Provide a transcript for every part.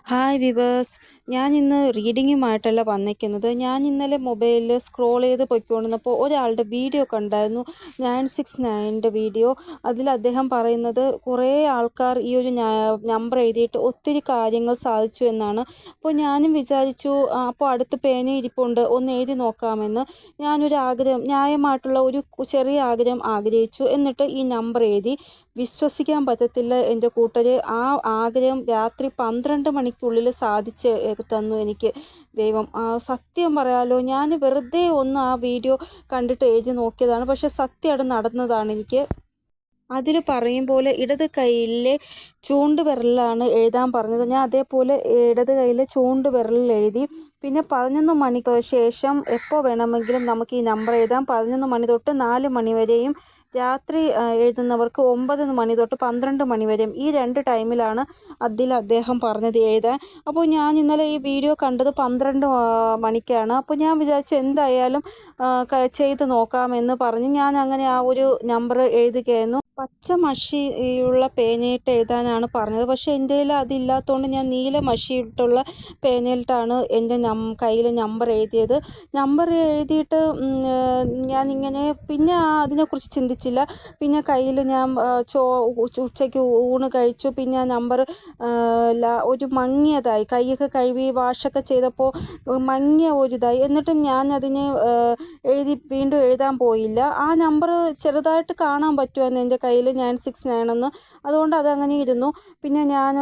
Hi viewers, ഞാൻ ഇന്ന് റീഡിങ്ങുമായിട്ടല്ല വന്നിരിക്കുന്നത്. ഞാൻ ഇന്നലെ മൊബൈലിൽ സ്ക്രോൾ ചെയ്ത് പൊയ്ക്കൊണ്ടിരുന്നപ്പോൾ ഒരാളുടെ വീഡിയോ കണ്ടായിരുന്നു, 969 വീഡിയോ. അതിൽ അദ്ദേഹം പറയുന്നത് കുറേ ആൾക്കാർ ഈ ഒരു നമ്പർ എഴുതിയിട്ട് ഒത്തിരി കാര്യങ്ങൾ സാധിച്ചു എന്നാണ്. അപ്പോൾ ഞാനും വിചാരിച്ചു, അപ്പോൾ അടുത്ത് പേന ഇരിപ്പുണ്ട്, ഒന്ന് എഴുതി നോക്കാമെന്ന്. ഞാനൊരു ആഗ്രഹം, ന്യായമായിട്ടുള്ള ഒരു ചെറിയ ആഗ്രഹം ആഗ്രഹിച്ചു. എന്നിട്ട് ഈ നമ്പർ എഴുതി. വിശ്വസിക്കാൻ പറ്റത്തില്ല എൻ്റെ കൂട്ടരെ, ആ ആഗ്രഹം രാത്രി 12 മണിക്കുള്ളിൽ സാധിച്ച് തന്നു എനിക്ക് ദൈവം. സത്യം പറയാലോ, ഞാൻ വെറുതെ ഒന്ന് ആ വീഡിയോ കണ്ടിട്ട് എഴുതി നോക്കിയതാണ്, പക്ഷെ സത്യമായിട്ട് നടന്നതാണ് എനിക്ക്. അതിൽ പറയും പോലെ ഇടത് കൈയിലെ ചൂണ്ടുവിരലിലാണ് എഴുതാൻ പറഞ്ഞത്. ഞാൻ അതേപോലെ ഇടത് കൈയിലെ ചൂണ്ടുവിരലിൽ എഴുതി. പിന്നെ 11 മണിക്ക് ശേഷം എപ്പോൾ വേണമെങ്കിലും നമുക്ക് ഈ നമ്പർ എഴുതാം. 11 മണി തൊട്ട് 4 മണി വരെയും, രാത്രി എഴുതുന്നവർക്ക് 9 മണി തൊട്ട് 12 മണി വരെയും, ഈ 2 ടൈമിലാണ് അദ്ദേഹം പറഞ്ഞത് എഴുതാൻ. അപ്പോൾ ഞാൻ ഇന്നലെ ഈ വീഡിയോ കണ്ടത് 12 മണിക്കാണ്. അപ്പോൾ ഞാൻ വിചാരിച്ചു എന്തായാലും ചെയ്ത് നോക്കാമെന്ന് പറഞ്ഞ് ഞാൻ അങ്ങനെ ആ ഒരു നമ്പർ എഴുതുകയായിരുന്നു. പച്ച മഷിയുള്ള പേനയിട്ട് എഴുതാനാണ് പറഞ്ഞത്, പക്ഷേ എൻ്റെ കയ്യിൽ അതില്ലാത്തതുകൊണ്ട് ഞാൻ നീല മഷിയിട്ടുള്ള പേനയിട്ടാണ് എൻ്റെ കയ്യിൽ നമ്പർ എഴുതിയത്. നമ്പർ എഴുതിയിട്ട് ഞാനിങ്ങനെ പിന്നെ അതിനെക്കുറിച്ച് ചിന്തിച്ചില്ല. പിന്നെ കയ്യിൽ ഞാൻ ഉച്ചയ്ക്ക് ഊണ് കഴിച്ചു. പിന്നെ ആ നമ്പർ ഒരു മങ്ങിയതായി, കൈയൊക്കെ കഴുകി വാഷൊക്കെ ചെയ്തപ്പോൾ മങ്ങിയ ഒരിതായി. എന്നിട്ടും ഞാൻ അതിനെ വീണ്ടും എഴുതാൻ പോയില്ല. ആ നമ്പർ ചെറുതായിട്ട് കാണാൻ പറ്റുമായിരുന്നു എൻ്റെ കയ്യിൽ, 969 എന്ന്. അതുകൊണ്ട് അതങ്ങനെ ഇരുന്നു. പിന്നെ ഞാൻ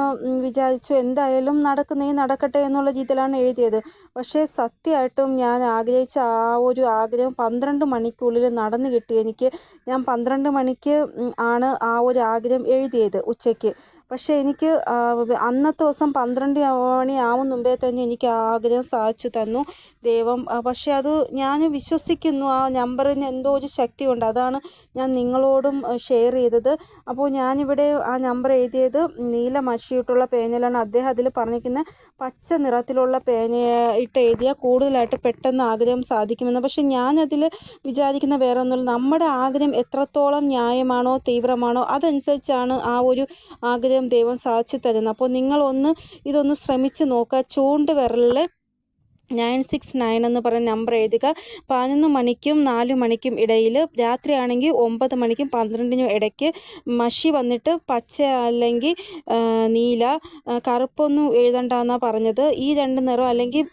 വിചാരിച്ചു എന്തായാലും നടക്കട്ടെ എന്നുള്ള രീതിയിലാണ് എഴുതിയത്. പക്ഷേ സത്യമായിട്ടും ഞാൻ ആഗ്രഹിച്ച ആ ഒരു ആഗ്രഹം 12 മണിക്കുള്ളിൽ നടന്നു കിട്ടി എനിക്ക്. ഞാൻ 12 മണിക്ക് ആണ് ആ ഒരു ആഗ്രഹം എഴുതിയത് ഉച്ചയ്ക്ക്. പക്ഷേ എനിക്ക് അന്നത്തെ ദിവസം 12 മണി ആവും മുമ്പേ തന്നെ എനിക്ക് ആ ആഗ്രഹം സാധിച്ചു തന്നു ദൈവം. പക്ഷേ അത് ഞാൻ വിശ്വസിക്കുന്നു, ആ നമ്പറിന് എന്തോ ഒരു ശക്തിയുണ്ട്. അതാണ് ഞാൻ നിങ്ങളോടും ഷെയർ ചെയ്തത്. അപ്പോൾ ഞാനിവിടെ ആ നമ്പർ എഴുതിയത് നീല മഷിയിട്ടുള്ള പേനയിലാണ്. അദ്ദേഹം അതിൽ പറഞ്ഞിരിക്കുന്ന പച്ച നിറത്തിലുള്ള പേനയിട്ട് എഴുതിയാൽ കൂടുതലായിട്ട് പെട്ടെന്ന് ആഗ്രഹം സാധിക്കുമെന്ന്. പക്ഷെ ഞാനതിൽ വിചാരിക്കുന്ന വേറെ ഒന്നുമില്ല, നമ്മുടെ ആഗ്രഹം എത്രത്തോളം ന്യായമാണോ തീവ്രമാണോ അതനുസരിച്ചാണ് ആ ഒരു ആഗ്രഹം ദൈവം സാധിച്ചു തരുന്നത്. അപ്പോൾ ഇതൊന്ന് ശ്രമിച്ച് നോക്കുക. ചൂണ്ടുവിരലിൽ 969 എന്ന് പറഞ്ഞ നമ്പർ എഴുതുക. 11 മണിക്കും 4 മണിക്കും ഇടയിൽ, രാത്രിയാണെങ്കിൽ 9 മണിക്കും 12നും ഇടയ്ക്ക്. മഷി വന്നിട്ട് പച്ച അല്ലെങ്കിൽ നീല, കറുപ്പൊന്നും എഴുതണ്ടെന്നാണ് പറഞ്ഞത്. ഈ 2 നിറം, അല്ലെങ്കിൽ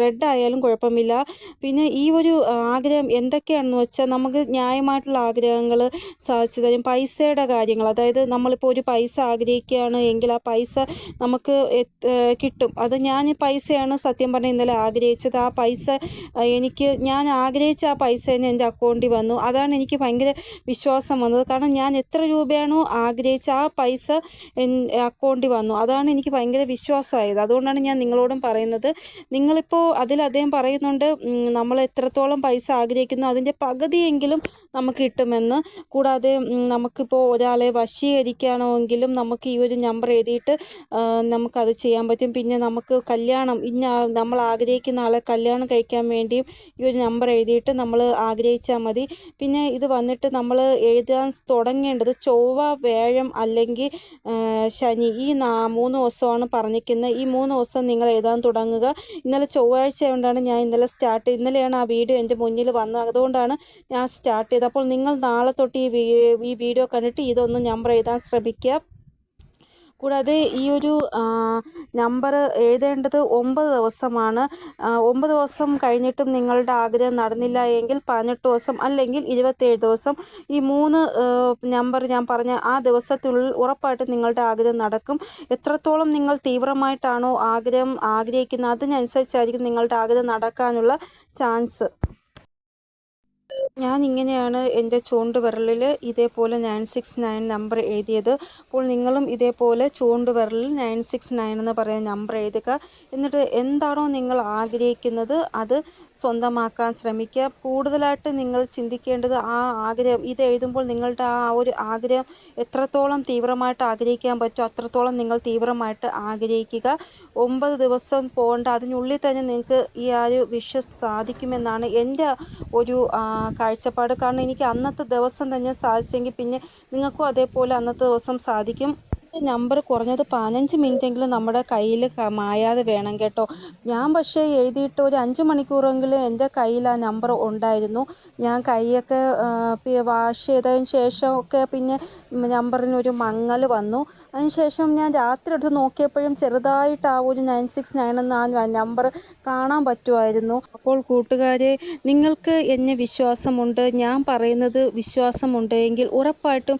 റെഡ് ആയാലും കുഴപ്പമില്ല. പിന്നെ ഈ ഒരു ആഗ്രഹം എന്തൊക്കെയാണെന്ന് വെച്ചാൽ നമുക്ക് ന്യായമായിട്ടുള്ള ആഗ്രഹങ്ങൾ സാധിച്ചു തരും. പൈസയുടെ കാര്യങ്ങൾ, അതായത് നമ്മളിപ്പോൾ ഒരു പൈസ ആഗ്രഹിക്കുകയാണ് എങ്കിൽ ആ പൈസ നമുക്ക് കിട്ടും. അത് ഞാൻ പൈസയാണ് സത്യം പറഞ്ഞാൽ ഇന്നലെ ആഗ്രഹിച്ചത്. ആ പൈസ ഞാൻ ആഗ്രഹിച്ച ആ പൈസ തന്നെ എൻ്റെ അക്കൗണ്ടിൽ വന്നു. അതാണ് എനിക്ക് ഭയങ്കര വിശ്വാസം വന്നത്. കാരണം ഞാൻ എത്ര രൂപയാണോ ആഗ്രഹിച്ച ആ പൈസ അക്കൗണ്ടിൽ വന്നു. അതാണ് എനിക്ക് ഭയങ്കര വിശ്വാസമായത്. അതുകൊണ്ടാണ് ഞാൻ നിങ്ങളോടും പറയുന്നത്. നിങ്ങളിപ്പോൾ അദ്ദേഹം പറയുന്നുണ്ട്, നമ്മൾ എത്രത്തോളം പൈസ ആഗ്രഹിക്കുന്നു അതിൻ്റെ പകുതിയെങ്കിലും നമുക്ക് കിട്ടുമെന്ന്. കൂടാതെ നമുക്കിപ്പോൾ ഒരാളെ വശീകരിക്കണമെങ്കിലും നമുക്ക് ഈ ഒരു നമ്പർ എഴുതിയിട്ട് നമുക്കത് ചെയ്യാൻ പറ്റും. പിന്നെ നമുക്ക് കല്യാണം, നമ്മൾ ആഗ്രഹിക്കുന്ന ആളെ കല്യാണം കഴിക്കാൻ വേണ്ടിയും ഈ ഒരു നമ്പർ എഴുതിയിട്ട് നമ്മൾ ആഗ്രഹിച്ചാൽ മതി. പിന്നെ ഇത് വന്നിട്ട് നമ്മൾ എഴുതാൻ തുടങ്ങേണ്ടത് ചൊവ്വ, വ്യാഴം അല്ലെങ്കിൽ ശനി, ഈ 3 ദിവസമാണ് പറഞ്ഞിരിക്കുന്നത്. ഈ 3 ദിവസം നിങ്ങൾ എഴുതാൻ തുടങ്ങുക. ഇന്നലെ ചൊവ്വാഴ്ച ആയതുകൊണ്ടാണ് ഞാൻ ഇന്നലെയാണ് ആ വീഡിയോ എൻ്റെ മുന്നിൽ വന്നത്. അതുകൊണ്ടാണ് ഞാൻ സ്റ്റാർട്ട് ചെയ്തത്. അപ്പോൾ നിങ്ങൾ നാളെ തൊട്ട് ഈ വീഡിയോ കണ്ടിട്ട് ഇതൊന്ന് നമ്പർ എഴുതാൻ ശ്രമിക്കുക. കൂടാതെ ഈ ഒരു നമ്പർ എഴുതേണ്ടത് 9 ദിവസമാണ്. 9 ദിവസം കഴിഞ്ഞിട്ടും നിങ്ങളുടെ ആഗ്രഹം നടന്നില്ല എങ്കിൽ 18 ദിവസം അല്ലെങ്കിൽ 27 ദിവസം, ഈ 3 നമ്പർ ഞാൻ പറഞ്ഞ ആ ദിവസത്തിനുള്ളിൽ ഉറപ്പായിട്ടും നിങ്ങളുടെ ആഗ്രഹം നടക്കും. എത്രത്തോളം നിങ്ങൾ തീവ്രമായിട്ടാണോ ആഗ്രഹിക്കുന്നത് അതിനനുസരിച്ചായിരിക്കും നിങ്ങളുടെ ആഗ്രഹം നടക്കാനുള്ള ചാൻസ്. ഞാൻ ഇങ്ങനെയാണ് എൻ്റെ ചൂണ്ടുവിരലിൽ ഇതേപോലെ 969 നമ്പർ എഴുതിയത്. അപ്പോൾ നിങ്ങളും ഇതേപോലെ ചൂണ്ടുവിരലിൽ 969 എന്ന് പറയുന്ന നമ്പർ എഴുതുക. എന്നിട്ട് എന്താണോ നിങ്ങൾ ആഗ്രഹിക്കുന്നത് അത് സ്വന്തമാക്കാൻ ശ്രമിക്കുക. കൂടുതലായിട്ട് നിങ്ങൾ ചിന്തിക്കേണ്ടത് ആ ആഗ്രഹം, ഇത് എഴുതുമ്പോൾ നിങ്ങളുടെ ആ ഒരു ആഗ്രഹം എത്രത്തോളം തീവ്രമായിട്ട് ആഗ്രഹിക്കാൻ പറ്റുമോ അത്രത്തോളം നിങ്ങൾ തീവ്രമായിട്ട് ആഗ്രഹിക്കുക. 9 ദിവസം പോകേണ്ട, അതിനുള്ളിൽ തന്നെ നിങ്ങൾക്ക് ഈ ആ ഒരു വിഷസ് സാധിക്കുമെന്നാണ് എൻ്റെ ഒരു കാഴ്ചപ്പാട്. കാരണം എനിക്ക് അന്നത്തെ ദിവസം തന്നെ സാധിച്ചെങ്കിൽ പിന്നെ നിങ്ങൾക്കും അതേപോലെ അന്നത്തെ ദിവസം സാധിക്കും. നമ്പർ കുറഞ്ഞത് 15 മിനിറ്റെങ്കിലും നമ്മുടെ കയ്യിൽ മായാതെ വേണം കേട്ടോ. ഞാൻ പക്ഷേ എഴുതിയിട്ട് ഒരു 5 മണിക്കൂറെങ്കിലും എൻ്റെ കയ്യിൽ ആ നമ്പർ ഉണ്ടായിരുന്നു. ഞാൻ കൈയൊക്കെ വാഷ് ചെയ്തതിന് ശേഷമൊക്കെ പിന്നെ നമ്പറിനൊരു മങ്ങൽ വന്നു. അതിന് ശേഷം ഞാൻ രാത്രി എടുത്ത് നോക്കിയപ്പോഴും ചെറുതായിട്ട് ആ ഒരു 969 എന്ന ആ നമ്പർ കാണാൻ പറ്റുമായിരുന്നു. അപ്പോൾ കൂട്ടുകാരെ, നിങ്ങൾക്ക് എന്നെ വിശ്വാസമുണ്ട്, ഞാൻ പറയുന്നത് വിശ്വാസമുണ്ട് എങ്കിൽ ഉറപ്പായിട്ടും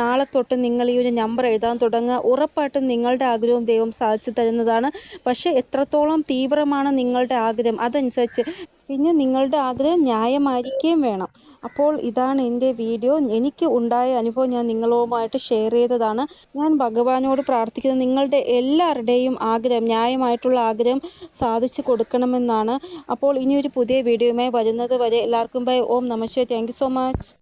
നാളെ തൊട്ട് നിങ്ങൾ ഈ ഒരു നമ്പർ എഴുതാൻ തുടങ്ങുക. ഉറപ്പായിട്ടും നിങ്ങളുടെ ആഗ്രഹവും ദൈവം സാധിച്ചു തരുന്നതാണ്. പക്ഷേ എത്രത്തോളം തീവ്രമാണ് നിങ്ങളുടെ ആഗ്രഹം അതനുസരിച്ച് പിന്നെ നിങ്ങളുടെ ആഗ്രഹം ന്യായമായിരിക്കുകയും വേണം. അപ്പോൾ ഇതാണ് എൻ്റെ വീഡിയോ. എനിക്ക് ഉണ്ടായ അനുഭവം ഞാൻ നിങ്ങളുമായിട്ട് ഷെയർ ചെയ്തതാണ്. ഞാൻ ഭഗവാനോട് പ്രാർത്ഥിക്കുന്നത് നിങ്ങളുടെ എല്ലാവരുടെയും ആഗ്രഹം, ന്യായമായിട്ടുള്ള ആഗ്രഹം സാധിച്ചു കൊടുക്കണമെന്നാണ്. അപ്പോൾ ഇനിയൊരു പുതിയ വീഡിയോയുമായി വരുന്നത് വരെ എല്ലാവർക്കും ബൈ. ഓം നമഃ ശിവായ. Thank you so much.